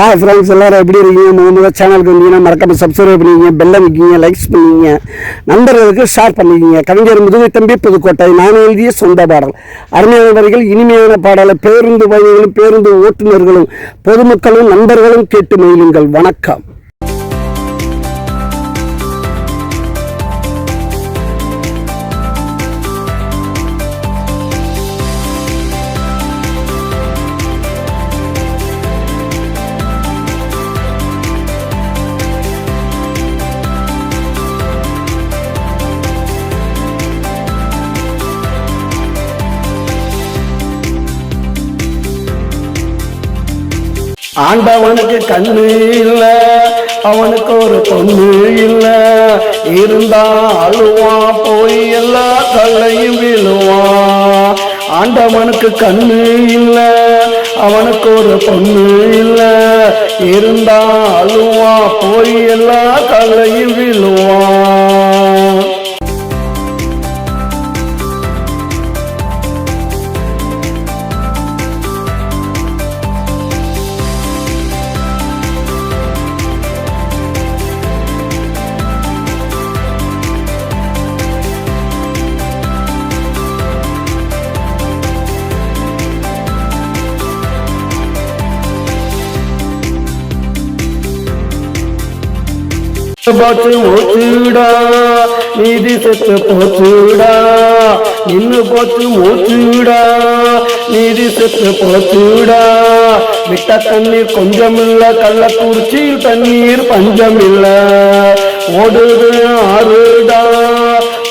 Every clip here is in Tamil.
ஹாய் ஃப்ரெண்ட்ஸ், எல்லோரும் எப்படி இருக்கீங்க? முதல்ல சேனலுக்கு வந்தீங்கன்னா மறக்காம சப்ஸ்கிரைப் பண்ணிக்கிங்க, பெல் அமைக்கிங்க, லைக்ஸ் பண்ணிக்கிங்க, நண்பர்களுக்கு ஷேர் பண்ணிக்கிங்க. கவிஞர் முதுகை தம்பி புதுக்கோட்டை. நான் எழுதிய சொந்த பாடல். அருமையான வரிகள், இனிமையான பாடலை பேருந்து பயணிகளும் பேருந்து ஓட்டுநர்களும் பொதுமக்களும் நண்பர்களும் கேட்டு மகிழுங்கள். வணக்கம். ஆண்டவனுக்கு கண்ணு இல்ல, அவனுக்கு ஒரு பொண்ணு இல்ல, இருந்தா அழுவான், போய் எல்லா கல்லையும் விழுவான். ஆண்டவனுக்கு கண்ணு இல்ல, அவனுக்கு ஒரு பொண்ணு இல்ல, இருந்தா அழுவான், போய் எல்லா கல்லையும் விழுவான். போச்சு மூச்சுடா, நீதி செத்து போச்சுடா, நின்னு போச்சு மூச்சுடா, நீதி செத்து போச்சுடா. விட்ட தண்ணீர் கொஞ்சம் இல்ல, கள்ளக்குறிச்சியில் தண்ணீர் பஞ்சம் இல்ல. ஓடுது ஆறுடா,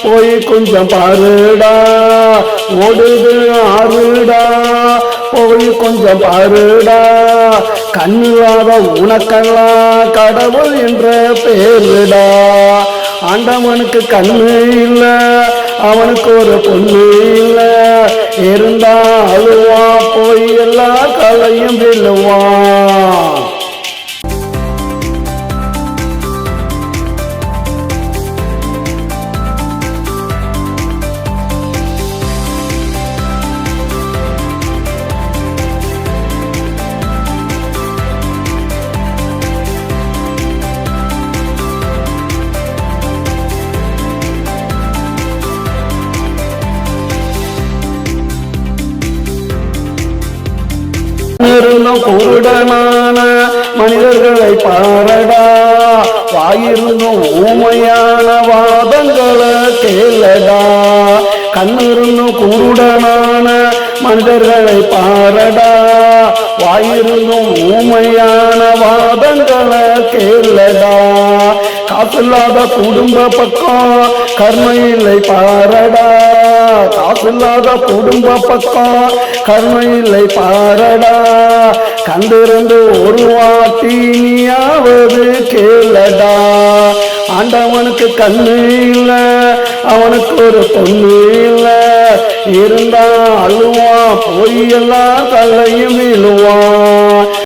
போய் கொஞ்சம் பாருடா, ஓடுது ஆறுடா, போய் கொஞ்சம் பாருடா. கண்ணில்லாத உனக்கெல்லாம் கடவுள் என்ற பேருடா. ஆண்டவனுக்கு கண்ணு இல்ல, அவனுக்கு ஒரு பொண்ணு இல்ல, இருந்தா அழுவா, போய் எல்லா கலையும் விழுவான். குருடனான மனிதர்களை பாரடா, வாயிருந்தும் ஊமையான வாதங்களை கேளடா. கண்ணிருந்தும் குருடனான மனிதர்களை பாரடா, வாயிருந்தும் ஊமையான வாதங்களை கேளடா. காசில்லாத குடும்ப பக்கம் கர்மை இல்லை பாரடா, காசில்லாத குடும்ப பக்கம் கர்மை இல்லை பாரடா. கண்டிருந்து ஒரு வாட்டி நீயாவது கேளடா. ஆண்டவனுக்கு கண்ணு இல்ல, அவனுக்கு ஒரு பொண்ணு இல்ல, இருந்தா அழுவான், போய் எல்லா கல்லையும் விழுவான்.